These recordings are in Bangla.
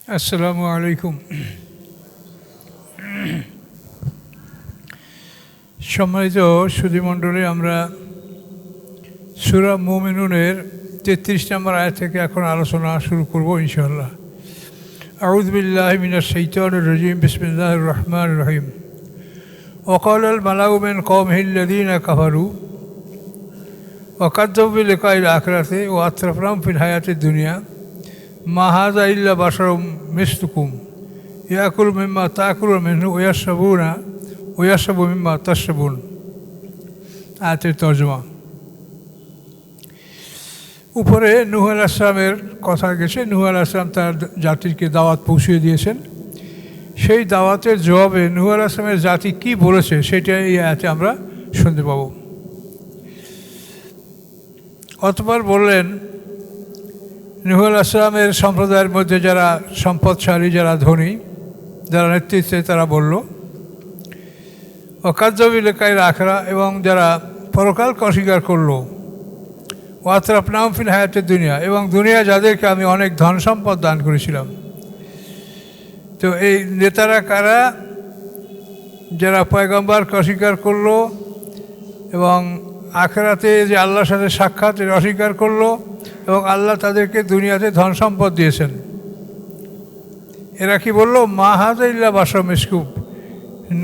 আসসালামু আলাইকুম। সম্মানিত সুধীমণ্ডলী, আমরা সূরা মুমিনুনের ৩৩ নম্বর আয়াত থেকে এখন আলোচনা শুরু করব ইনশাআল্লাহ। আউযু বিল্লাহি মিনাশ শাইতানির রাজিম। বিসমিল্লাহির রহমানির রহিম। ওয়াকালাল মালাউ মিন কওমিহিল্লাযীনা কাফারু ওয়া কাযযাবু বিলিকাইল আখিরাতি ওয়া আতরাফনাহুম ফিল হায়াতিদ দুনিয়া মা হাযা ইল্লা বাশারুম মিসলুকুম ইয়াকুলু মিম্মা তাকুলুনা মিনহু ওয়া ইয়াশরাবু মিম্মা তাশরাবুন। আয়াতের তর্জমা। উপরে নূহ আলাইহিস সালামের কথা গেছে। নূহ আলাইহিস সালাম তার জাতিকে দাওয়াত পৌঁছিয়ে দিয়েছেন। সেই দাওয়াতের জবাবে নূহ আলাইহিস সালামের জাতি কী বলেছে সেটা এই আয়াতে আমরা শুনতে পাব। অতঃপর বললেন, নূহ আলাইহিস সালামের সম্প্রদায়ের মধ্যে যারা সম্পদশালী, যারা ধনী, যারা নেতৃত্বে, তারা বলল, ওয়াকাযযাবু বিলিকাইল আখিরা, এবং যারা পরকালকে অস্বীকার করলো, ওয়া আতরাফনাহুম ফিল হায়াতিদ দুনিয়া, এবং দুনিয়া যাদেরকে আমি অনেক ধন সম্পদ দান করেছিলাম। তো এই নেতারা কারা? যারা পয়গম্বরকে অস্বীকার করলো এবং আখিরাতে যে আল্লাহর সাথে সাক্ষাৎ অস্বীকার করলো, এবং আল্লাহ তাদেরকে দুনিয়াতে ধন সম্পদ দিয়েছেন। এরা কি বলল? মা হাযা ইল্লা বাশারুম মিসলুকুম,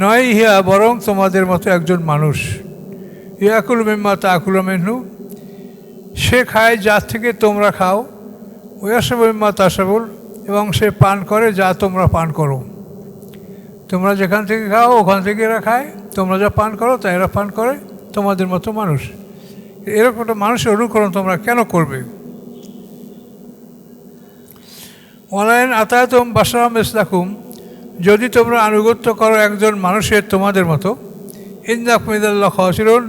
নয় ইহা বরং তোমাদের মতো একজন মানুষ। ইয়াকুলু মিম্মা তাকুলুনা মিনহু, সে খায় যার থেকে তোমরা খাও। ওয়া ইয়াশরাবু মিম্মা তাশরাবুন, এবং সে পান করে যা তোমরা পান করো। তোমরা যেখান থেকে খাও ওখান থেকে এরা খায়, তোমরা যা পান করো তা এরা পান করে, তোমাদের মতো মানুষ। এরকম একটা মানুষের অনুকরণ তোমরা কেন করবে? ওয়ালাইন আতাতুম বাশারাম মিসলাকুম, যদি তোমরা আনুগত্য করো একজন মানুষের তোমাদের মতো, ইন্নাকুম ইযাল লাখাসিরুন,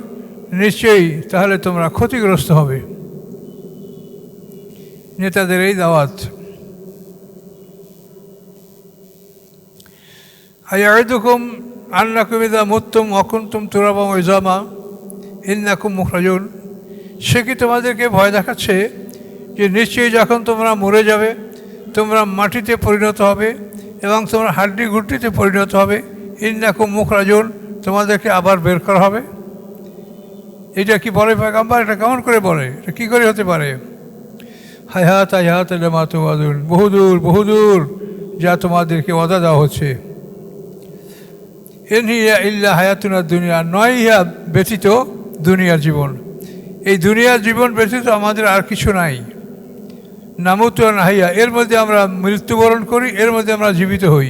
নিশ্চয়ই তাহলে তোমরা ক্ষতিগ্রস্ত হবে। নেতাদের এই দাওয়াত। আয়াইদুকুম আন্নাকুম ইযা মুততুম ওয়া কুনতুম তুরাবান ওয়া ইযামা ইন্নাকুম মুখরাজুন, সে কি তোমাদেরকে ভয় দেখাচ্ছে যে নিশ্চয়ই যখন তোমরা মরে যাবে, তোমরা মাটিতে পরিণত হবে এবং তোমরা হাড্ডি গুড্ডিতে পরিণত হবে। ইন্নাকুম মুখরাজুন, তোমাদেরকে আবার বের করা হবে। এটা কি বলে পয়গম্বর? এটা কেমন করে বলে? এটা কী করে হতে পারে? হায়াত হায়াত লিমা তুআদুন, বহুদূর বহুদূর যা তোমাদেরকে ওয়াদা দেওয়া হচ্ছে। ইন হিয়া ইল্লা হায়াতুনা দুনিয়া, নয় ইহা ব্যতীত দুনিয়ার জীবন। এই দুনিয়ার জীবন ব্যতীত আমাদের আর কিছু নাই। নামুতু ওয়া নাহইয়া, এর মধ্যে আমরা মৃত্যুবরণ করি, এর মধ্যে আমরা জীবিত হই।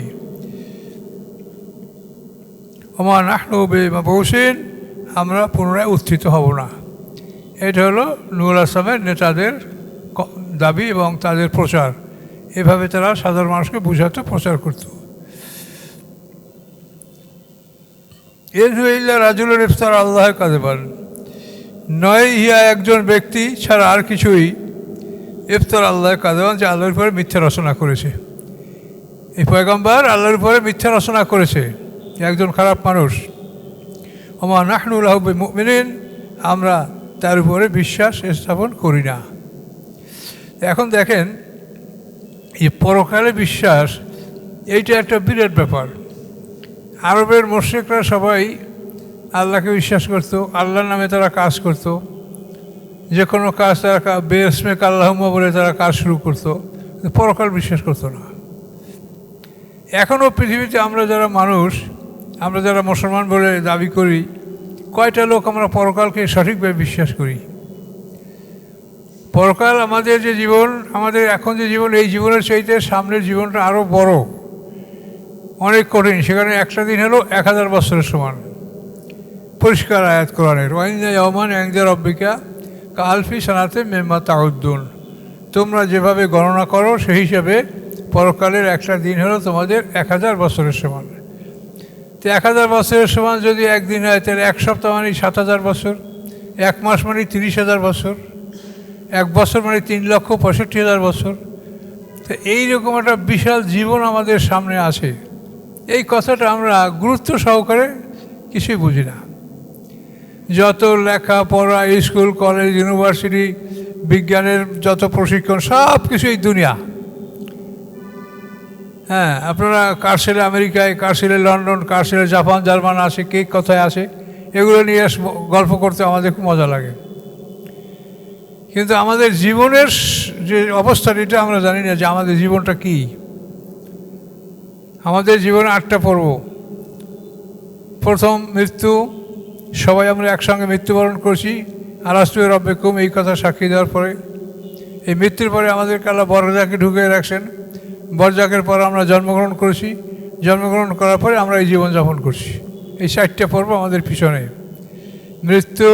ওমা নাহনু বিমাবউসিন, আমরা পুনরায় উত্থিত হব না। এটা হলো নূহ আলাইহিস সালামের নেতাদের দাবি এবং তাদের প্রচার। এভাবে তারা সাধারণ মানুষকে বুঝাতো, প্রচার করত। ইন হুয়া ইল্লা রাজুলুন ইফতারা আল্লাহ কাযিবান, নয় ইহা একজন ব্যক্তি ছাড়া আর কিছুই, ইফতারা আল্লাহ কাযিবান, যে আল্লাহর উপরে মিথ্যা রচনা করেছে। এই পয়গম্বর আল্লাহর উপরে মিথ্যা রচনা করেছে, একজন খারাপ মানুষ। ওমা নাহনু লাহু বিমুমিনিন, আমরা তার উপরে বিশ্বাস স্থাপন করি না। এখন দেখেন, এই পরকালে বিশ্বাস, এইটা একটা বিরাট ব্যাপার। আরবের মুশরিকরা সবাই আল্লাহকে বিশ্বাস করত, আল্লাহর নামে তারা কাজ করত। যে কোনো কাজ তারা বেসমেক আল্লাহুম্মা বলে তারা কাজ শুরু করত, পরকাল বিশ্বাস করতো না। এখনও পৃথিবীতে আমরা যারা মানুষ, আমরা যারা মুসলমান বলে দাবি করি, কয়টা লোক আমরা পরকালকে সঠিকভাবে বিশ্বাস করি? পরকাল আমাদের যে জীবন, আমাদের এখন যে জীবন, এই জীবনের চাইতে সামনের জীবনটা আরও বড়, অনেক কঠিন। সেখানে একটা দিন হলো 1000 বছরের সমান। পরিষ্কার আয়াত কোরআনের, ওয়াইন্না ইয়াওমান ইনদা রাব্বিকা কাআলফি সানাতিন মিম্মা তাউদ্দুন, তোমরা যেভাবে গণনা করো সেই হিসাবে পরকালের একটা দিন হলো তোমাদের 1000 বছরের সমান। তো 1000 বছরের সমান যদি একদিন হয়, তাহলে এক সপ্তাহ মানে 7000 বছর, এক মাস মানে 30,000 বছর, এক বছর মানে 3,65,000 বছর। তো এইরকম একটা বিশাল জীবন আমাদের সামনে আছে। এই কথাটা আমরা গুরুত্ব সহকারে কিছুই বুঝি না। যত লেখাপড়া, স্কুল কলেজ ইউনিভার্সিটি, বিজ্ঞানের যত প্রশিক্ষণ, সব কিছুই দুনিয়া। হ্যাঁ, আপনারা কার ছেলে আমেরিকায়, কার ছেলে লন্ডন, কার ছেলে জাপান জার্মান আসে, কে কোথায় আসে, এগুলো নিয়ে গল্প করতে আমাদের খুব মজা লাগে। কিন্তু আমাদের জীবনের যে অবস্থাটা এটা আমরা জানি না, যে আমাদের জীবনটা কি। আমাদের জীবনে 8টা পর্ব। প্রথম মৃত্যু, সবাই আমরা একসঙ্গে মৃত্যুবরণ করছি। আলাস্তু রব্বিকুম এই কথা সাক্ষী দেওয়ার পরে, এই মৃত্যুর পরে আমাদেরকে আল্লাহ বরজাকে ঢুকিয়ে রাখছেন। বরজাকের পর আমরা জন্মগ্রহণ করেছি, জন্মগ্রহণ করার পরে আমরা এই জীবনযাপন করছি। এই 4টে পর্ব আমাদের পিছনে, মৃত্যু,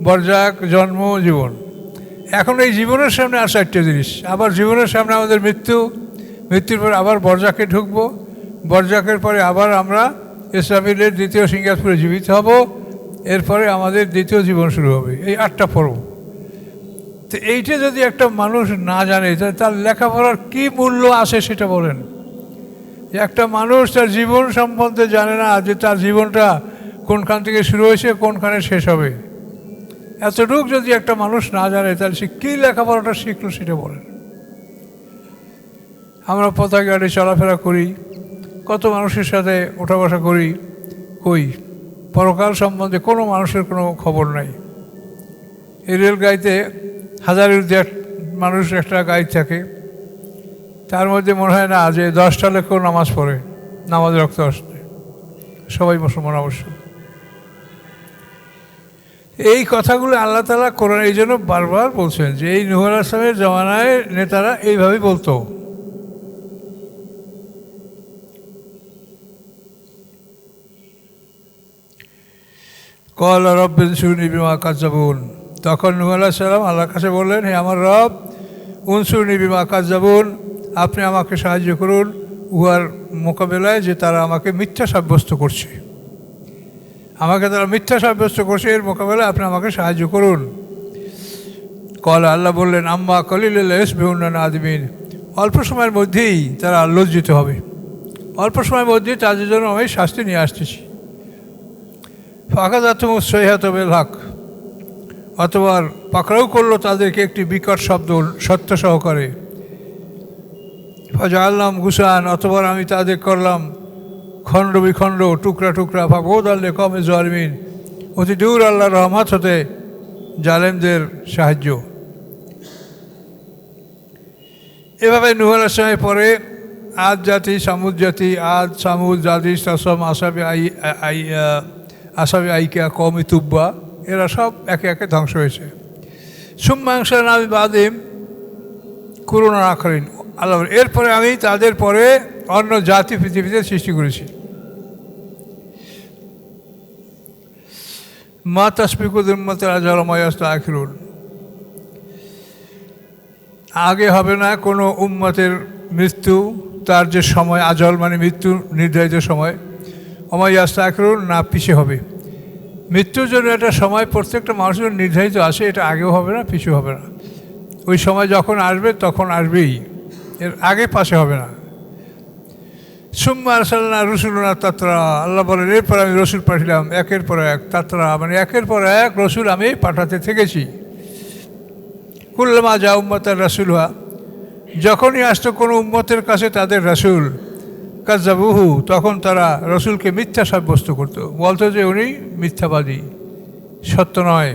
বরজাক, জন্ম, জীবন। এখন এই জীবনের সামনে আর 4টে জিনিস। আবার জীবনের সামনে আমাদের মৃত্যু, মৃত্যুর পরে আবার বরজাকে ঢুকবো, বরজাকের পরে আবার আমরা ইসরাফিলের দ্বিতীয় সিংহাসনে জীবিত হব, এরপরে আমাদের দ্বিতীয় জীবন শুরু হবে। এই 8টা পর্ব। তো এইটা যদি একটা মানুষ না জানে, তার লেখাপড়ার কী মূল্য আছে সেটা বলেন। যে একটা মানুষ তার জীবন সম্বন্ধে জানে না, যে তার জীবনটা কোনখান থেকে শুরু হয়েছে, কোনখানে শেষ হবে, এতটুকু যদি একটা মানুষ না জানে, তাহলে সে কী লেখাপড়াটা শিখলো সেটা বলেন। আমরা পথে ঘাটে চলাফেরা করি, কত মানুষের সাথে ওঠা বসা করি, কই পরকাল সম্বন্ধে কোনো মানুষের কোনো খবর নাই। এই রেলগাড়িতে হাজারের মানুষ একটা গাড়ি থাকে, তার মধ্যে মনে হয় না যে 10টা লোকও নামাজ পড়ে, নামাজ রক্ত আসতে, সবাই মুসলমান অবশ্য। এই কথাগুলো আল্লাহ তাআলা কোরআন এই জন্য বারবার বলছেন যে এই নূহ আলাইহিস সালামের জমানায় নেতারা এইভাবেই বলতো। ক্বালা রাব্বি উনসুরনি বিমা কাযযাবুন। তখন নূহ আলাইহিস সালাম আল্লাহর কাছে বললেন, হে আমার রব, উনসুরনি বিমা কাযযাবুন, আপনি আমাকে সাহায্য করুন উহার মোকাবেলায়, যে তারা আমাকে মিথ্যা সাব্যস্ত করছে, আমাকে তারা মিথ্যা সাব্যস্ত করছে, এর মোকাবেলায় আপনি আমাকে সাহায্য করুন। ক্বালা, আল্লাহ বললেন, আম্মা কলিলান ইয়াসবিহুন্না নাদিমিন, অল্প সময়ের মধ্যেই তারা লজ্জিত হবে, অল্প সময়ের মধ্যেই তাদের জন্য আমি শাস্তি নিয়ে আসতেছি। ফাখাযাতুহুমুস সাইহাতু বিল হক, অতবার পাকড়াও করলো তাদেরকে একটি বিকট শব্দ সত্য সহকারে। ফাজআলনাহুম গুসান, অতবার আমি তাদের করলাম খণ্ড বিখণ্ড, টুকরা টুকরা। ফাবুদাল লিকওমি যালিমিন, অতি দূর আল্লাহর রহমত হতে জালেমদের সাহায্য। এভাবে নূহ আলাইহিস সালামের পরে আদ জাতি, সামুদ জাতি, আদ, সামুদ, জাদিস, তাসম, আসাবি আইকা, কওমি তুব্বা, এরা সব একে একে ধ্বংস হয়েছে। সুম্মা আনশা'না মিন বাদিহিম কুরুনান আখরিন, আল্লাহ এরপরে আমি তাদের পরে অন্য জাতি পৃথিবীতে সৃষ্টি করেছি। মা তাসবিকু উম্মাতুন আজালা মা ইস্তাখিরুন, আগে হবে না কোনো উম্মতের মৃত্যু, তার যে সময় আজল মানে মৃত্যু নির্ধারিত সময়, ওমা ইস্তাখিরুন, না পিছিয়ে হবে। মৃত্যুর জন্য একটা সময় প্রত্যেকটা মানুষের নির্ধারিত আছে, এটা আগেও হবে না, পিছু হবে না। ওই সময় যখন আসবে তখন আসবেই, এর আগে পাশে হবে না। সুম্মা আরসালনা রুসুলানা তাতরা, আল্লাহ বলেন এরপর আমি রসুল পাঠালাম একের পর এক, তাতরা মানে একের পর এক রসুল আমি পাঠাতে থেকেছি। কুল্লামা যা উম্মতের রাসুল হওয়া, যখনই আসতো কোনো উম্মতের কাছে তাদের রাসুল, কাযযাবুহু, তখন তারা রসুলকে মিথ্যা সাব্যস্ত করতো, বলতো যে উনি মিথ্যাবাদী, সত্য নয়।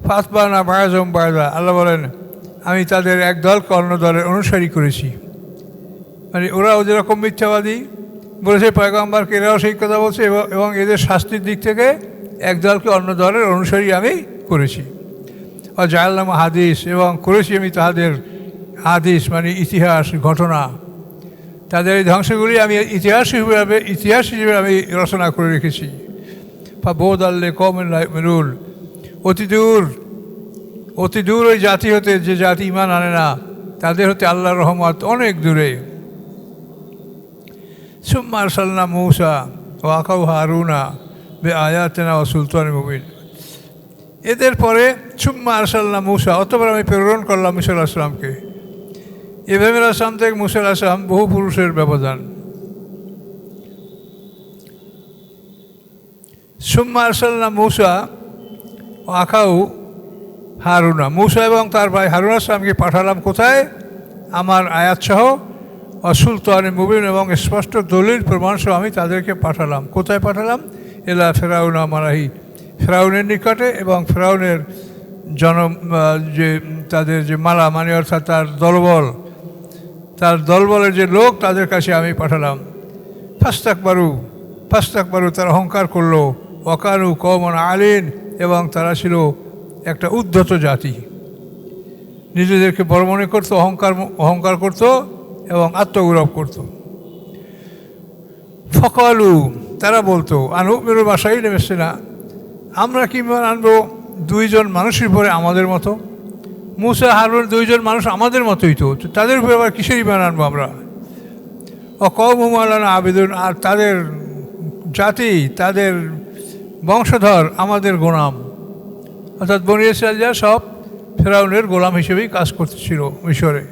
ফাতবানা বায়াজম বায়দা, আল্লাহ বলেন আমি তাদের এক দলকে অন্য দলের অনুসারী করেছি, মানে ওরাও যেরকম মিথ্যাবাদী বলেছে পয়গম্বরকে, এরাও সেই কথা বলছে, এবং এদের শাস্তির দিক থেকে এক দলকে অন্য দলের অনুসারী আমি করেছি। আর জাআলনাহু হাদিস, এবং করেছি আমি তাদের হাদিস মানে ইতিহাস, ঘটনা, তাদের এই ধ্বংসগুলি আমি ইতিহাস হিসেবে আমি রচনা করে রেখেছি। ফাবুদাল লিকওমিন লা ইউমিনুন, অতি দূর ওই জাতি হতে যে জাতি ঈমান আনে না, তাদের হতে আল্লাহর রহমত অনেক দূরে। সুম্মা আরসালনা মূসা ওয়া আখাহু হারুনা বিআয়াতিনা ওয়া সুলতানিন মুবিন, এদের পরে সুম্মা আরসালনা মূসা, অতবার আমি প্রেরণ করলাম মূসা আলাইহিস সালামকে। ইব্রাহিম আলাইহিস সালাম থেকে মূসা আলাইহিস সালাম বহু পুরুষের ব্যবধান। সুম্মা আরসালনা মূসা ও আখাহু হারুনা, মূসা এবং তার ভাই হারুন আলাইহিস সালামকে পাঠালাম কোথায়? আমার আয়াতসহ অসুলতান মুবিন এবং স্পষ্ট দলিল প্রমাণসহ আমি তাদেরকে পাঠালাম। কোথায় পাঠালাম? এলা ফেরাউনা মারাহি, ফেরাউনের নিকটে এবং ফেরাউনের যে তাদের যে মালা মানে অর্থাৎ তার দলবলের যে লোক তাদের কাছে আমি পাঠালাম। ফাস্তাকবারু তারা অহংকার করলো, ওয়াকানু কওমান আলিন এবং তারা ছিল একটা উদ্ধত জাতি, নিজেদেরকে বড় মনে করতো, অহংকার করত এবং আত্মগৌরব করত। ফকালু তারা বলতো আনুমেরু বাসাই নেমেছে না, আমরা কি আনবো দুইজন মানুষের উপরে আমাদের মতো? মুসা হারুন দুইজন মানুষ আমাদের মতোই তো, তাদের উপরে আবার কিসের ইমান আনবো আমরা? অকৌমালানা আবেদন, আর তাদের জাতি তাদের বংশধর আমাদের গোলাম, অর্থাৎ বনী ইসরাঈলরা সব ফেরাউনের গোলাম হিসেবেই কাজ করতেছিল মিশরে।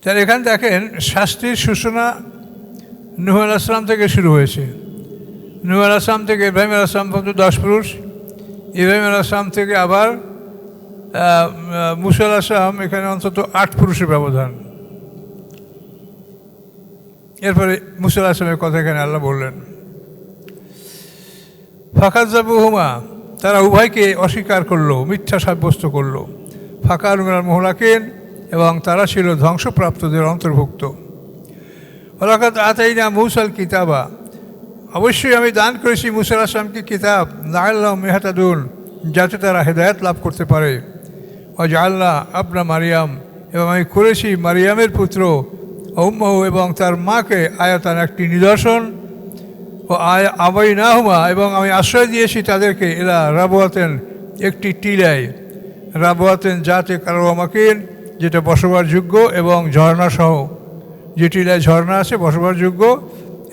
তার এখানে দেখেন শাস্তির সূচনা নূহ আলাইহিস সালাম থেকে শুরু হয়েছে। নূহ আলাইহিস সালাম থেকে ইব্রাহিম আলাইহিস সালাম পর্যন্ত 10 পুরুষ, ইব্রাহিম আলাইহিস সালাম থেকে আবার মুসা আলাইহিস সালাম, এখানে অন্তত 8 পুরুষের ব্যবধান। এরপরে মুসা আলাইহিস সালামের কথা এখানে আল্লাহ বললেন। ফাকাজ্জাবুহুমা তারা উভয়কে অস্বীকার করলো, মিথ্যা সাব্যস্ত করলো। ফাকানু মিনাল মুহলাকিন এবং তারা ছিল ধ্বংসপ্রাপ্তদের অন্তর্ভুক্ত। ওয়ালাকাদ আতাইনা মূসাল কিতাবা, অবশ্যই আমি দান করেছি মুসা আলাইহিস সালামকে কিতাব, লাআল্লাহুম ইয়াহতাদুন যাতে তারা হেদায়েত লাভ করতে পারে। ওয়া জাআলনা আবনা মারিয়াম এবং আমি করেছি মারিয়ামের পুত্র উম্মাহু এবং তার মাকে আয়াতান একটি নিদর্শন। ও আবাইনাহুমা এবং আমি আশ্রয় দিয়েছি তাদেরকে এলা রাবওয়াতেন একটি টিলায়, রাবওয়াতেন যাতে কারো আমাকিন যেটা বসবার যোগ্য এবং ঝর্ণা সহ, যে টিলায় ঝর্ণা আছে বসবার যোগ্য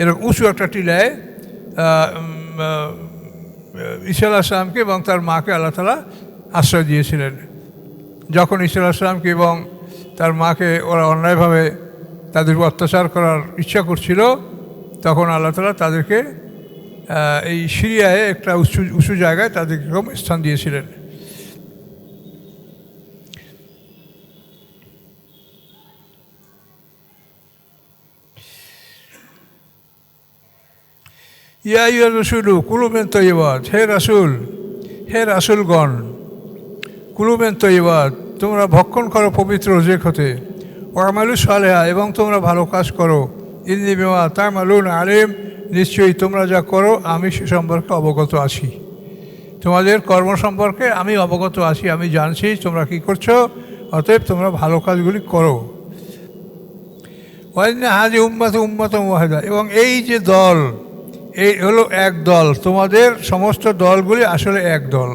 এরকম উঁচু একটা টিলায় ঈসা আলাইহিস সালামকে এবং তার মাকে আল্লাহ তাআলা আশ্রয় দিয়েছিলেন। যখন ঈসা আলাইহিস সালামকে এবং তার মাকে ওরা অন্যায়ভাবে তাদের অত্যাচার করার ইচ্ছা করছিল, তখন আল্লাহ তাআলা তাদেরকে এই সিরিয়ায় একটা উঁচু জায়গায় তাদেরকে স্থান দিয়েছিলেন। ইয়া আইয়ুহার রাসূলু কুলু মিন তাইয়্যিবাত, হে রাসূলগণ কুলু মিন তাইয়্যিবাত তোমরা ভক্ষণ করো পবিত্র রিজিক হতে। ওয়ামালু সালিহা এবং তোমরা ভালো কাজ করো। ইন্নী বিমা তা'মালুন আলিম নিশ্চয়ই তোমরা যা করো আমি সে সম্পর্কে অবগত আছি। তোমাদের কর্ম সম্পর্কে আমি অবগত আছি, আমি জানছি তোমরা কি করছো, অতএব তোমরা ভালো কাজগুলি করো। ওয়াইন্না হাযি উম্মাতুম ওয়াহিদা এবং এই যে দল, এই হলো এক দল, তোমাদের সমস্ত দলগুলি আসলে এক দল।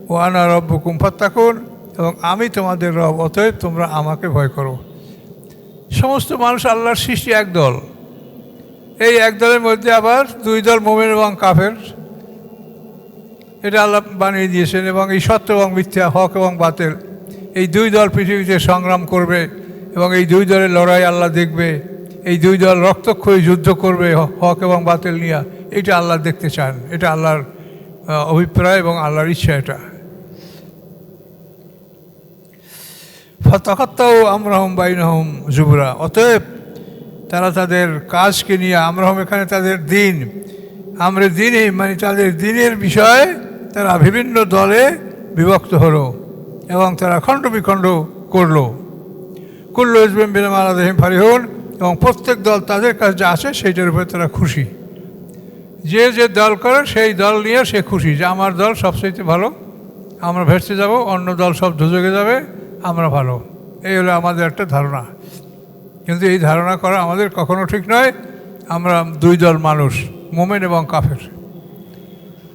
ওয়া আনা রাব্বুকুম ফাত্তাকুন এবং আমি তোমাদের রব, অতএব তোমরা আমাকে ভয় করো। সমস্ত মানুষ আল্লাহর সৃষ্টি এক দল, এই এক দলের মধ্যে আবার 2 দল মুমিন এবং কাফের, এটা আল্লাহ বানিয়ে দিয়েছেন। এবং এই সত্য এবং মিথ্যা, হক এবং বাতিল, এই 2 দল পৃথিবীতে সংগ্রাম করবে এবং এই 2 দলের লড়াই আল্লাহ দেখবে। এই 2 দল রক্তক্ষয়ী যুদ্ধ করবে হক এবং বাতিল নিয়ে, এটা আল্লাহ দেখতে চান, এটা আল্লাহর অভিপ্রায় এবং আল্লাহর ইচ্ছা এটা। ফাতাকাত্তাউ আমরাহুম বাইনাহুম জুবরা, অতএব তারা তাদের কাজকে নিয়ে, আমরাহুম এখানে তাদের দিন, আমরে দিনে মানে তাদের দিনের বিষয়ে তারা বিভিন্ন দলে বিভক্ত হলো এবং তারা খণ্ড বিখণ্ড করলো। কুল্লু হিজবিন বিমা লাদাইহিম ফারিহুন এবং প্রত্যেক দল তাদের কাছে যা আছে সেইটার উপরে তারা খুশি। যে যে দল করে সেই দল নিয়ে সে খুশি যে আমার দল সবচেয়ে ভালো, আমরা ভেসে যাব, অন্য দল সব ধুজে যাবে, আমরা ভালো। এই হলো আমাদের একটা ধারণা, কিন্তু এই ধারণা করা আমাদের কখনো ঠিক নয়। আমরা 2 দল মানুষ, মুমিন এবং কাফের,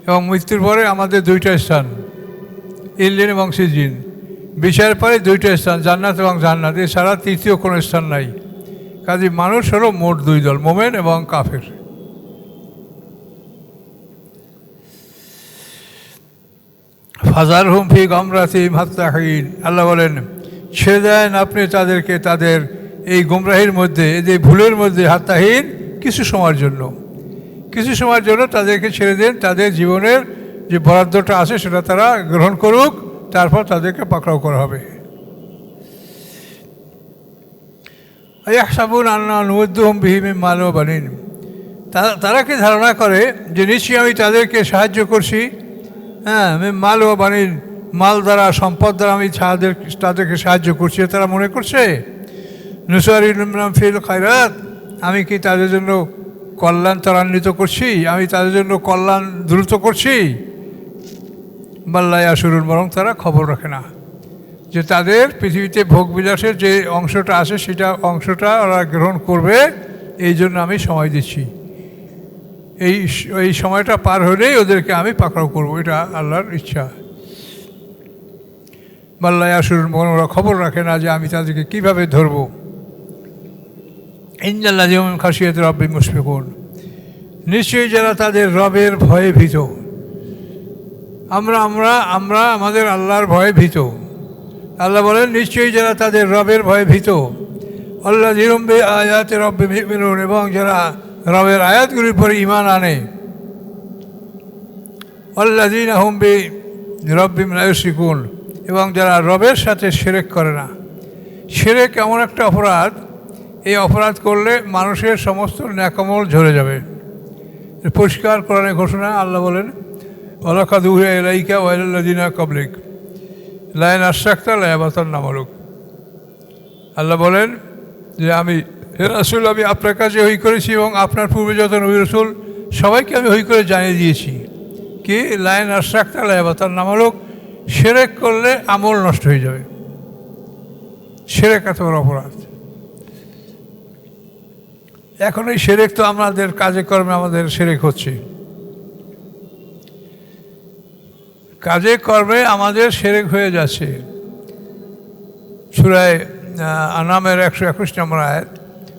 এবং মৃত্যুর পরে আমাদের 2টা স্থান, ইল্লিন এবং সিজিন। বিচারের পরে 2টা স্থান, জান্নাত এবং জান্নাত, এছাড়া তৃতীয় কোনো স্থান নাই। কাজে মানুষ হলো মোট 2 দল, মুমিন এবং কাফের। ফাজারহুম ফি গামরাতিহিম হাত্তা হিন, আল্লাহ বলেন ছেড়ে দেন আপনি তাদেরকে তাদের এই গুমরাহির মধ্যে, এই ভুলের মধ্যে, হাত্তাহীন কিছু সময়ের জন্য তাদেরকে ছেড়ে দেন। তাদের জীবনের যে বরাদ্দটা আছে সেটা তারা গ্রহণ করুক, তারপর তাদেরকে পাকড়াও করা হবে। ইয়াহসাবুন আন্না নুওয়াদ্দুহুম বিহি মিন মাল ওয়া বানিন, তারা কি ধারণা করে যে নিশ্চয়ই আমি তাদেরকে সাহায্য করছি, হ্যাঁ, মিন মাল ওয়া বানিন, মাল দ্বারা, সম্পদ দ্বারা আমি তাদেরকে সাহায্য করছি, তারা মনে করছে। নুসারিলুহুম ফিল খায়রাত, আমি কি তাদের জন্য কল্যাণ ত্বরান্বিত করছি, আমি তাদের জন্য কল্যাণ দ্রুত করছি। বাল্লা ইয়াশুরুন, বরং তারা খবর রাখে না যে তাদের পৃথিবীতে ভোগ বিলাসের যে অংশটা আছে সেটা অংশটা ওরা গ্রহণ করবে, এই জন্য আমি সময় দিচ্ছি। এই সময়টা পার হলেই ওদেরকে আমি পাকড়াও করবো, এটা আল্লাহর ইচ্ছা। বাল্লা ইয়াশুরুন, বরং ওরা খবর রাখে না যে আমি তাদেরকে কীভাবে ধরবো। ইন্নাল্লাযীনা মিন খাশিয়াতি রাব্বিহিম মুশফিকুন, নিশ্চয়ই যারা তাদের রবের ভয়ে ভীত। আমরা আমরা আমরা আমাদের আল্লাহর ভয়ে ভীত। আল্লাহ বলেন নিশ্চয়ই যারা তাদের রবের ভয়ে ভীত। আল্লাযীনা বিআয়াতি রাব্বিহিম ইউমিনুন, এবং যারা রবের আয়াতগুলির পরে ঈমান আনে। আল্লাযীনা হুম বিরাব্বিহিম লা ইউশরিকুন, এবং যারা রবের সাথে শিরক করে না। শিরক এমন একটা অপরাধ, এই অপরাধ করলে মানুষের সমস্ত নেকামল ঝরে যাবে। পরিষ্কার কোরআনে ঘোষণা, আল্লাহ বলেন ওয়ালাকাদ উহিয়া ইলাইকা ওয়া ইলাল্লাযীনা ক্বাবলিক লা ইন আশরাকতা লায়াহবাতান্না আমালুক। আল্লাহ বলেন যে আমি হে রাসূল, আমি আপনার কাছে ওহী করেছি এবং আপনার পূর্বে যত নবী রাসূল সবাইকে আমি ওহী করে জানিয়ে দিয়েছি কি লা ইন আশরাকতা লায়াহবাতান্না আমালুক, শিরক করলে আমল নষ্ট হয়ে যাবে। শিরক এত বড় অপরাধ। এখন এই শিরক তো আমাদের কাজে কর্মে আমাদের শিরক হচ্ছে, কাজে কর্মে আমাদের শিরক হয়ে যাচ্ছে। সূরা আনামের 121 নম্বর আয়াত,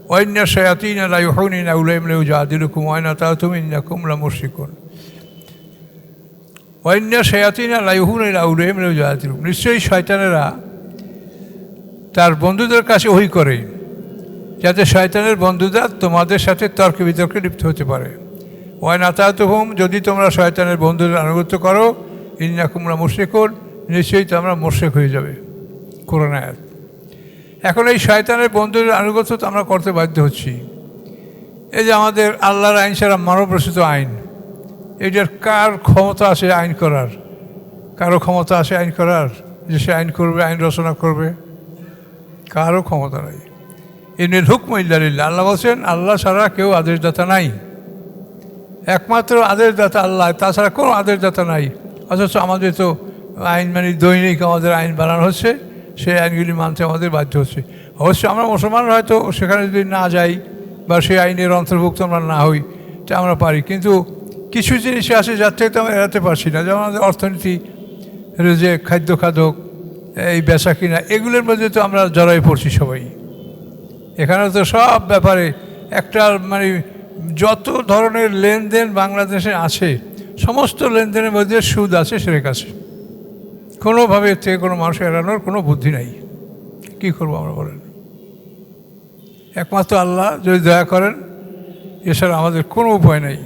ওয়াইন্না শায়াতিনা লা ইউহুনা ইলাইহিম লিউজাদিলুকুম ওয়া ইন আতাতুম ইন্নাকুম লামুশরিকুন। ওয়াইন্না শায়াতিনা লা ইউহুনা ইলাইহিম লিউজাদিলুকুম, নিশ্চয়ই শয়তানেরা তার বন্ধুদের কাছে ওহী করে যাতে শয়তানের বন্ধুরা তোমাদের সাথে তর্কে বিতর্কে লিপ্ত হতে পারে। ওয়া ইন আতাতুহুম, যদি তোমরা শয়তানের বন্ধুদের আনুগত্য করো, ইন্নাকুম লামুশরিকুন, নিশ্চয়ই তোমরা মুশরিক হয়ে যাবে। কোরআন আয়াত। এখন এই শয়তানের বন্ধুদের আনুগত্য তো আমরা করতে বাধ্য হচ্ছি। এই যে আমাদের আল্লাহর আইন ছাড়া মানবরচিত আইন, এটার কার ক্ষমতা আছে আইন করার? কারো ক্ষমতা আছে আইন করার যে সে আইন করবে, আইন রচনা করবে? কারও ক্ষমতা নাই। ইনিল হুকমু ইল্লা লিল্লাহ, আল্লাহ বলছেন আল্লাহ ছাড়া কেউ আদেশদাতা নাই, একমাত্র আদেশদাতা আল্লাহ, তাছাড়া কোনো আদেশদাতা নাই। অথচ আমাদের তো আইন মানে দৈনিক আমাদের আইন বানানো হচ্ছে, সেই আইনগুলি মানতে আমাদের বাধ্য হচ্ছে। অবশ্যই আমরা মুসলমানরা হয়তো সেখানে যদি না যাই বা সেই আইনের অন্তর্ভুক্ত আমরা না হই তা আমরা পারি, কিন্তু কিছু জিনিস আছে যার থেকে তো আমরা এড়াতে পারছি না। যেমন আমাদের অর্থনীতি, যে খাদ্য খাদক, এই বেচা কিনা, এগুলোর মধ্যে তো আমরা জড়াই পড়ছি সবাই। এখানে তো সব ব্যাপারে একটা মানে যত ধরনের লেনদেন বাংলাদেশে আছে সমস্ত লেনদেনের মধ্যে সুদ আছে, শিরক আছে। কোনোভাবে এর থেকে কোনো মানুষ এড়ানোর কোনো বুদ্ধি নাই। কী করবো আমরা বলেন? একমাত্র আল্লাহ যদি দয়া করেন, এছাড়া আমাদের কোনো উপায় নেই।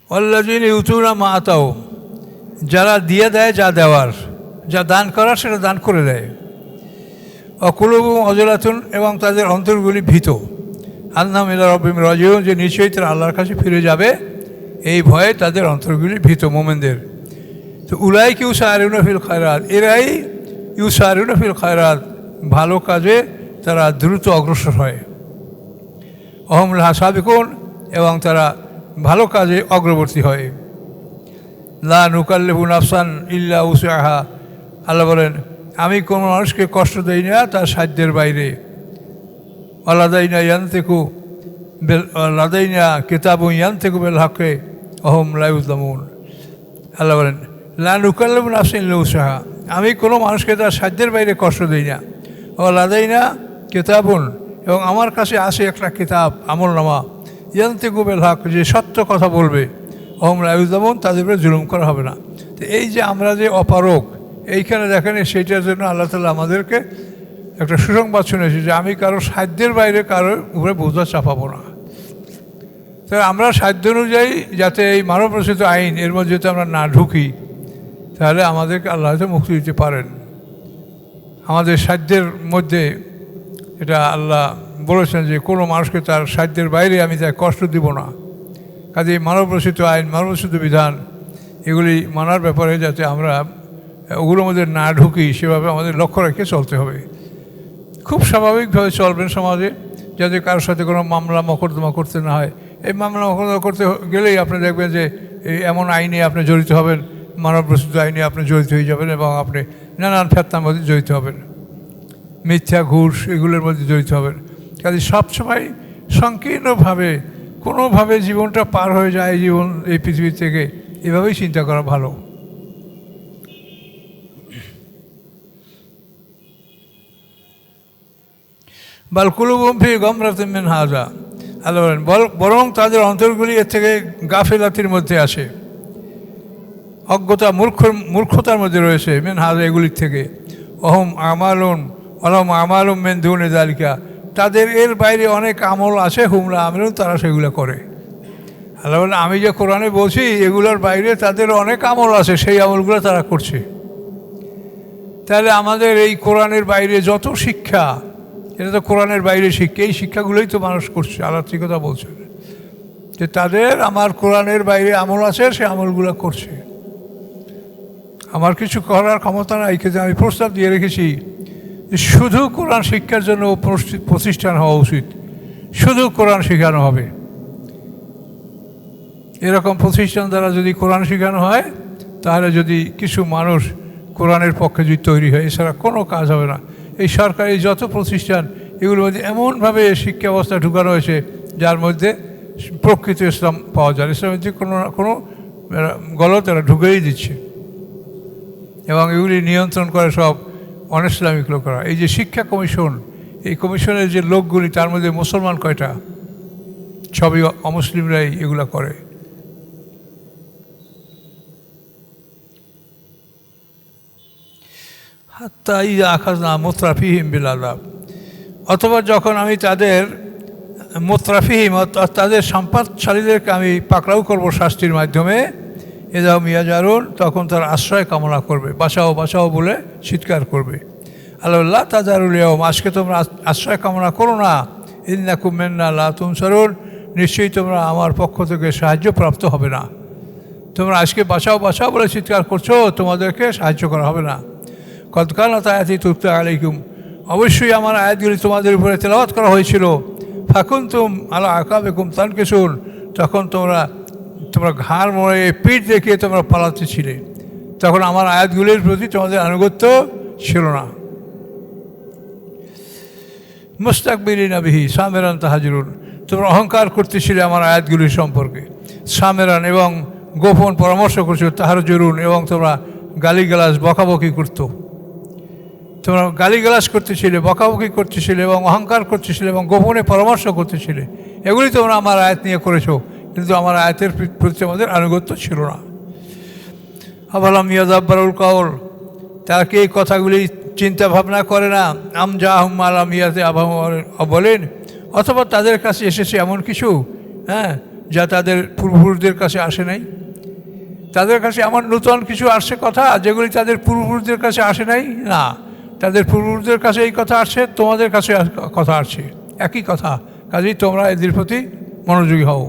আল্লাযীনা ইউতুনা মা আতাউ, যারা দিয়ে দেয় যা দেওয়ার, যা দান করার সেটা দান করে দেয়। অকুলুবুহুম ওয়াজিলাতুন, এবং তাদের অন্তরগুলি ভীত। আন্নাহুম ইলা রাব্বিহিম রাজিউন, যে নিশ্চয়ই তারা আল্লাহর কাছে ফিরে যাবে, এই ভয়ে তাদের অন্তরগুলি ভীত মোমেনদের। তো উলাইকা ইউসারিউনা ফিল খায়রাত, এরাই ইউসারিউনা ফিল খায়রাত, ভালো কাজে তারা দ্রুত অগ্রসর হয়। ওহুম লাহা সাবিকুন, এবং তারা ভালো কাজে অগ্রবর্তী হয়। লা নুকাল্লিফু নাফসান ইল্লা উসআহা, আল্লাহ বলেন আমি কোনো মানুষকে কষ্ট দেই না তার সাধ্যের বাইরে। লাদাইনা ইয়ানতিকু লাদাইনা কিতাবুন ইয়ানতিকু বিল হাক্কি ওয়া হুম লা ইউযলামুন। আল্লাহ বলেন লা নুকাল্লিফু নাফসান ইল্লা উসআহা, আমি কোনো মানুষকে তার সাধ্যের বাইরে কষ্ট দিই না। লাদাইনা কিতাবুন, এবং আমার কাছে আসে একটা কিতাব, আমলনামা, ইয়ানতিকু বিল হক, যে সত্য কথা বলবে। ওয়া হুম লা ইউযলামুন, তাদের উপরে জুলুম করা হবে না। তো এই যে আমরা যে অপারগ, এইখানে দেখেন সেইটার জন্য আল্লাহ তাআলা আমাদেরকে একটা সুসংবাদ শুনেছি যে আমি কারো সাধ্যের বাইরে কারোর উপরে বোঝা চাপাবো না। তো আমরা সাধ্য অনুযায়ী যাতে এই মানব রচিত আইন এর মধ্যে যাতে আমরা না ঢুকি, তাহলে আমাদেরকে আল্লাহ হয়তো মুক্তি দিতে পারেন। আমাদের সাধ্যের মধ্যে এটা আল্লাহ বলেছেন যে কোনো মানুষকে তার সাধ্যের বাইরে আমি তাকে কষ্ট দিব না। কাজে মানবরচিত আইন, মানবরচিত বিধান এগুলি মানার ব্যাপারে যাতে আমরা ওগুলোর মধ্যে না ঢুকি সেভাবে আমাদের লক্ষ্য রেখে চলতে হবে। খুব স্বাভাবিকভাবে চলবেন সমাজে, যাতে কারোর সাথে কোনো মামলা মকদ্দমা করতে না হয়। এই মামলা মকদ্দমা করতে গেলেই আপনি দেখবেন যে এই এমন আইনে আপনি জড়িত হবেন, মানবরচিত আইনে আপনি জড়িত হয়ে যাবেন এবং আপনি নানান ফেতনার মধ্যে জড়িত হবেন, মিথ্যা ঘুষ এগুলোর মধ্যে জড়িত হবেন। কাজে সবসময় সংকীর্ণভাবে কোনোভাবে জীবনটা পার হয়ে যায় জীবন এই পৃথিবী থেকে, এভাবেই চিন্তা করা ভালো। বাল কুলুবুহুম ফি গামরাতিন মিন হাযা, আল্লাহ বলেন বরং তাদের অন্তরগুলি এর থেকে গাফিলাতির মধ্যে আসে, অজ্ঞতা মূর্খতার মধ্যে রয়েছে, মিন হাযা এগুলির থেকে। অহম আমালুম মিন দুনি যালিকা, তাদের এর বাইরে অনেক আমল আছে, হুমলা আমিলুন, তারা সেগুলো করে। আল্লাহ বলেন আমি যে কোরআনে বলছি এগুলোর বাইরে তাদের অনেক আমল আছে, সেই আমলগুলো তারা করছে। তাহলে আমাদের এই কোরআনের বাইরে যত শিক্ষা, এটা তো কোরআনের বাইরে শিক্ষা, এই শিক্ষাগুলোই তো মানুষ করছে। আল্লাহ ঠিক কথা বলছেন যে তাদের আমার কোরআনের বাইরে আমল আছে, সে আমলগুলো করছে। আমার কিছু করার ক্ষমতা নাই, কিন্তু আমি প্রস্তাব দিয়ে রেখেছি যে শুধু কোরআন শিক্ষার জন্য প্রতিষ্ঠান হওয়া উচিত, শুধু কোরআন শেখানো হবে। এরকম প্রতিষ্ঠান দ্বারা যদি কোরআন শেখানো হয়, তাহলে যদি কিছু মানুষ কোরআনের পক্ষে যদি তৈরি হয়, এছাড়া কোনো কাজ হবে না। এই সরকারি যত প্রতিষ্ঠান এগুলোর মধ্যে এমনভাবে শিক্ষা ব্যবস্থা ঢুকানো হয়েছে যার মধ্যে প্রকৃত ইসলাম পাওয়া যায়, ইসলামের যে কোনো গলত এরা ঢুকেই দিচ্ছে এবং এগুলি নিয়ন্ত্রণ করে সব অনইসলামিক লোকরা। এই যে শিক্ষা কমিশন, এই কমিশনের যে লোকগুলি, তার মধ্যে মুসলমান কয়টা? সবই অমুসলিমরাই এগুলা করে। হাত্তা ইযা আখাযনা মুতরাফিহিম বিল আযাব, অথবা যখন আমি তাদের মুতরাফিহিম তাদের সম্পদশালীদেরকে আমি পাকড়াও করব শাস্তির মাধ্যমে, ইযা হুম ইয়াজআরুন, তখন তার আশ্রয় কামনা করবে, বাঁচাও বাঁচাও বলে চিৎকার করবে। আল্লাহ তাজারুল ইয়াওম, আজকে তোমরা আশ্রয় কামনা করো না, ইন্নাকুম মিন্না লা তুনসারুন, নিশ্চয়ই তোমরা আমার পক্ষ থেকে সাহায্য প্রাপ্ত হবে না। তোমরা আজকে বাঁচাও বাঁচাও বলে চিৎকার করছো, তোমাদেরকে সাহায্য করা হবে না। কদ কানাত আয়াতি তুতলা আলাইকুম, অবশ্যই আমার আয়াতগুলি তোমাদের উপরে তেলাওয়াত করা হয়েছিল। ফাকুনতুম আলা আকাবিকুম তানকিসুন, তখন তোমরা ঘাড় মোড়ে পিঠ দেখিয়ে তোমরা পালাতে ছিলে, তখন আমার আয়াতগুলির প্রতি তোমাদের আনুগত্য ছিল না। মুস্তাকবিরিনা বিহি সামেরান তাহাজুরুন, তোমরা অহংকার করতেছিলে আমার আয়াতগুলির সম্পর্কে। সামেরান, এবং গোপন পরামর্শ করছিল। তাহাজুরুন, এবং তোমরা গালিগালাজ বকাবকি করতো। তোমরা গালিগালাজ করতেছিলে, বকাবকি করতেছিলে এবং অহংকার করতেছিলে এবং গোপনে পরামর্শ করতেছিলে। এগুলি তোমরা আমার আয়াত নিয়ে করেছো, কিন্তু আমার আয়াতের প্রতি আমাদের আনুগত্য ছিল না। আবালাম ইয়াদাব্বারুল কাউল, তারা কি এই কথাগুলি চিন্তা ভাবনা করে না? আম জাহুম আলাম ইয়াতে বলেন, অথবা তাদের কাছে এসেছে এমন কিছু যা তাদের পূর্বপুরুষদের কাছে আসে নাই। তাদের কাছে এমন নূতন কিছু আসছে কথা যেগুলি তাদের পূর্বপুরুষদের কাছে আসে নাই? না, তাদের পূর্বপুরুষদের কাছে এই কথা আসছে, তোমাদের কাছে কথা আসছে, একই কথা। কাজেই তোমরা এদের প্রতি মনোযোগী হও।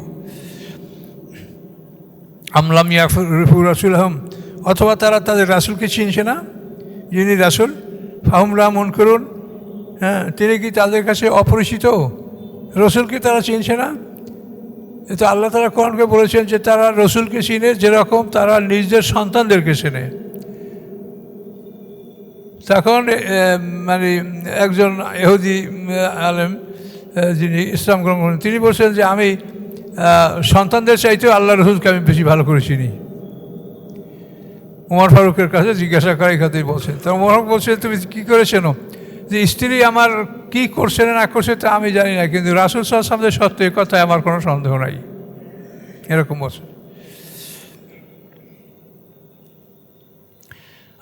আমলাম ইয়ারিফু রাসূলহুম, অথবা তারা তাদের রাসূলকে চিনছে না, যিনি রাসূল। ফাহুম লা মুনকিরুন, তিনি কি তাদের কাছে অপরিচিত? রসুলকে তারা চিনছে না? এটা আল্লাহ তাআলা কোরআনকে বলেছেন যে তারা রসুলকে চিনে যেরকম তারা নিজের সন্তানদেরকে চেনে। তখন মানে একজন ইহুদি আলেম যিনি ইসলাম গ্রহণ করেন, তিনি বলছেন যে আমি সন্তানদের চাইতেও আল্লাহ রসুলকে আমি বেশি ভালো করে চিনি। ওমর ফারুকের কাছে জিজ্ঞাসা করে এই কথাই বলছেন। তো ওমর ফারুক বলছেন তুমি কী করেছেন? যে স্ত্রী আমার কি করছে না করছে তা আমি জানি না, কিন্তু রাসূল সাল্লাল্লাহু আলাইহি ওয়াসাল্লামের সত্য এই কথায় আমার কোনো সন্দেহ নাই, এরকম বলছে।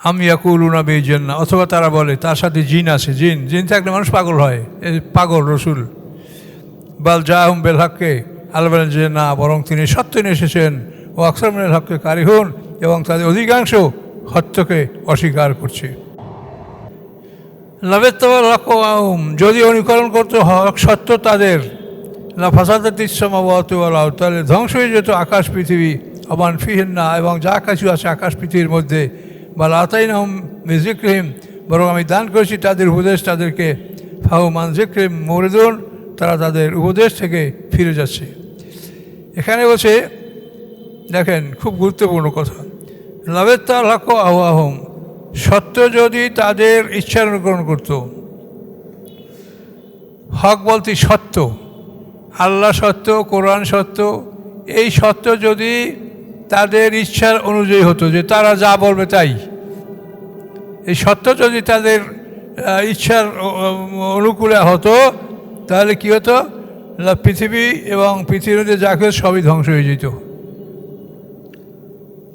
আমি ইয়াকুলুনা বিল জান্নাহ, অথবা তারা বলে তার সাথে জিন আছে। জিন থাকলে মানুষ পাগল হয়, এই পাগল রসুল। বাল জাহুম বিল হক্কে, আল্লাহ বলেন যে না, বরং তিনি সত্য নিয়ে এসেছেন। ও আকসার মিনাল হক্কে কারিহুন, এবং তাদের অধিকাংশ সত্যকে অস্বীকার করছে। যদি অনুকরণ করতে হক সত্য তাদের তাহলে ধ্বংস হয়ে যেত আকাশ পৃথিবী অমান ফিহিন্না এবং যা কিছু আছে আকাশ পৃথিবীর মধ্যে। বা লাতাইনহম মিজিক্রিম, বরং আমি দান করেছি তাদের উপদেশ তাদেরকে। ফাহু মান জিক্রিম মুরিদুন, তারা তাদের উপদেশ থেকে ফিরে যাচ্ছে। এখানে বলছে, দেখেন খুব গুরুত্বপূর্ণ কথা, লাবেত্তাল হক আহম, সত্য যদি তাদের ইচ্ছার অনুকরণ করত। হক বলতে সত্য, আল্লাহ সত্য, কোরআন সত্য, এই সত্য যদি তাদের ইচ্ছার অনুযায়ী হতো, যে তারা যা বলবে তাই, এই সত্য যদি তাদের ইচ্ছার অনুকূলে হতো, তাহলে কী হতো, পৃথিবী এবং পৃথিবীতে যা কিছু সবই ধ্বংস হয়ে যেত।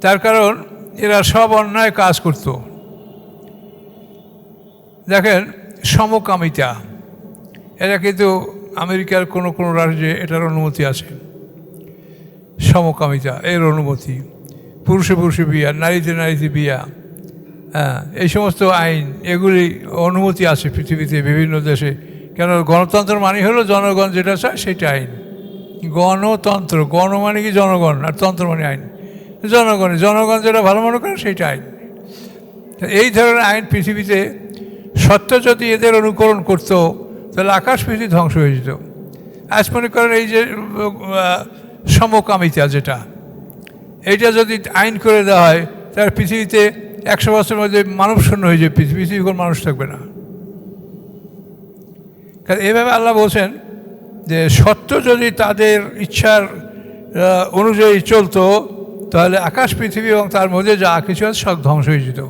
তার কারণ এরা সব অন্যায় কাজ করত। দেখেন সমকামিতা, এটা কিন্তু আমেরিকার কোনো কোনো রাজ্যে এটার অনুমতি আছে। সমকামিতা এর অনুমতি, পুরুষে পুরুষে বিয়া, নারীতে নারীতে বিয়া, হ্যাঁ, এই সমস্ত আইন এগুলি অনুমতি আছে পৃথিবীতে বিভিন্ন দেশে। কেন, গণতন্ত্র মানে হলো জনগণ যেটা চায় সেটা আইন। গণতন্ত্র, গণ মানে কি জনগণ, আর তন্ত্র মানে আইন। জনগণ যেটা ভালো মনে করে সেইটা আইন। এই ধরনের আইন পৃথিবীতে সত্য যদি এদের অনুকরণ করত, তাহলে আকাশ পৃথিবী ধ্বংস হয়ে যেত। আজ মনে করেন এই যে সমকামিতা যেটা, এইটা যদি আইন করে দেওয়া হয়, তাহলে পৃথিবীতে 100 বছরের মধ্যে মানব শূন্য হয়ে যাবে, পৃথিবীতে কোনো মানুষ থাকবে না। কারণ এভাবে আল্লাহ বলছেন যে সত্য যদি তাদের ইচ্ছার অনুযায়ী চলতো, তাহলে আকাশ পৃথিবী এবং তার মধ্যে যা কিছু আছে সব ধ্বংস হয়ে যেত।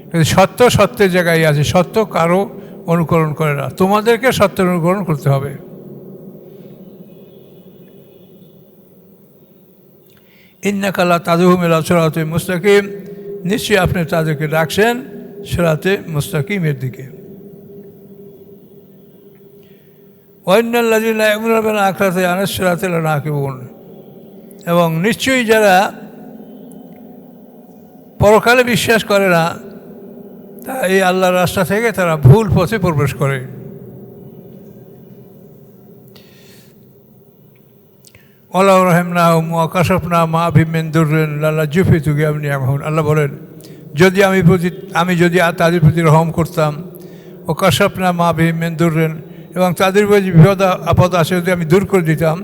কিন্তু সত্য সত্যের জায়গায় আছে, সত্য কারো অনুকরণ করে না, তোমাদেরকে সত্যের অনুকরণ করতে হবে। ইন্নাকা লা তাদউহুম ইলা সিরাতিন মুস্তাকিম, নিশ্চয়ই আপনি তাদেরকে ডাকছেন সিরাতে মুস্তাকিমের দিকে। ওয়া ইন্নাল্লাযীনা ইয়া'মুরুনা বিল আখিরাতি আনিস সিরাতি লানাকিবুন, এবং নিশ্চয়ই যারা পরকালে বিশ্বাস করে না, তা এই আল্লাহর রাস্তা থেকে তারা ভুল পথে প্রবেশ করে। ওয়ালাউ রাহিমনাহুম ওয়া কাশাফনা মা বিহিম মিন দুররিন লালাজ্জু ফি তুগয়ানিহিম ইয়ামহুন। আল্লাহ বলেন, যদি আমি যদি তাদের প্রতি রহম করতাম, ও কাশাফনা মা বিহিম মিন দুররিন, এবং তাদের উপরে যে বিপদ আপদ আছে যদি আমি দূর করে দিতাম,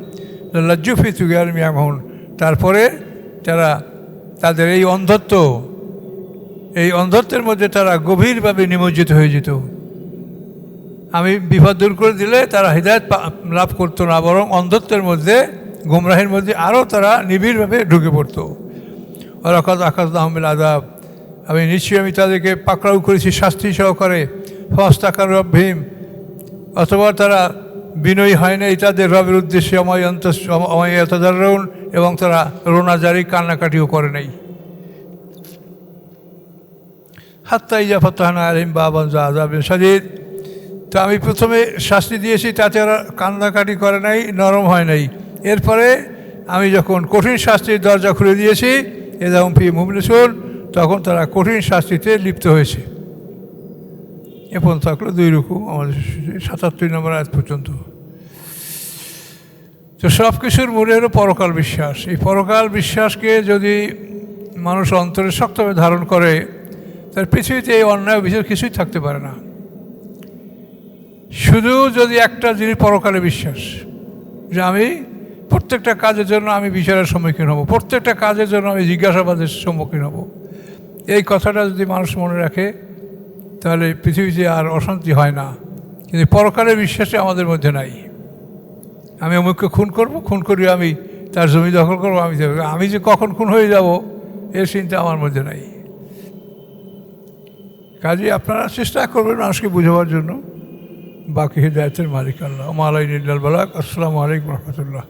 লালাজ্জু ফি তুগয়ানিহিম ইয়ামহুন, তারপরে তারা তাদের এই অন্ধত্বের মধ্যে তারা গভীরভাবে নিমজ্জিত হয়ে যেত। আমি বিপদ দূর করে দিলে তারা হিদায়াত লাভ করতো না, বরং অন্ধত্বের মধ্যে, গুমরাহের মধ্যে আরও তারা নিবিড়ভাবে ঢুকে পড়তো। ওয়ালাকাদ আখাযনাহুম বিল আযাব, আমি নিশ্চয়ই আমি তাদেরকে পাকড়াও করেছি শাস্তি সহকারে। ফাস্তাকাবু রাব্বিহিম, অথবা তারা বিনয়ী হয় নাই তাদের রবের উদ্দেশ্যে, ইয়াতাযাররুন, এবং তারা রোনাজারি কান্নাকাটিও করে নাই। হাত্তা ইযা ফাতাহনা আলাইহিম বাবান যা আযাবিন শাদীদ, তো আমি প্রথমে শাস্তি দিয়েছি, তাতে ওরা কান্নাকাটি করে নাই, নরম হয় নাই। এরপরে আমি যখন কঠিন শাস্তির দরজা খুলে দিয়েছি, ইযাহুম ফি মুবলিসুন, তখন তারা কঠিন শাস্তিতে লিপ্ত হয়েছে। এ পর্যন্ত থাকলো 2 রুকু, আমাদের 77 নম্বর আয়াত পর্যন্ত। তো সব কিছুর মূলে হলো পরকাল বিশ্বাস। এই পরকাল বিশ্বাসকে যদি মানুষ অন্তরে শক্তভাবে ধারণ করে, তার পৃথিবীতে এই অন্যায় বিচার কিছুই থাকতে পারে না। শুধু যদি একটা জিনিস পরকালে বিশ্বাস, যে আমি প্রত্যেকটা কাজের জন্য আমি বিচারের সম্মুখীন হব, প্রত্যেকটা কাজের জন্য আমি জিজ্ঞাসাবাদের সম্মুখীন হব, এই কথাটা যদি মানুষ মনে রাখে, তাহলে পৃথিবীতে আর অশান্তি হয় না। কিন্তু পরকালের বিশ্বাসে আমাদের মধ্যে নাই। আমি অমুককে খুন করব, খুন করি আমি তার জমি দখল করবো, আমি যে কখন খুন হয়ে যাব এর চিন্তা আমার মধ্যে নাই। কাজে আপনারা চেষ্টা করবেন মানুষকে বোঝাবার জন্য। বাকি হিদায়াতের মালিক আল্লাহ। ওয়া মা আলাইনা ইল্লাল বালাগ। আসসালামু আলাইকুম ওয়া রাহমাতুল্লাহ।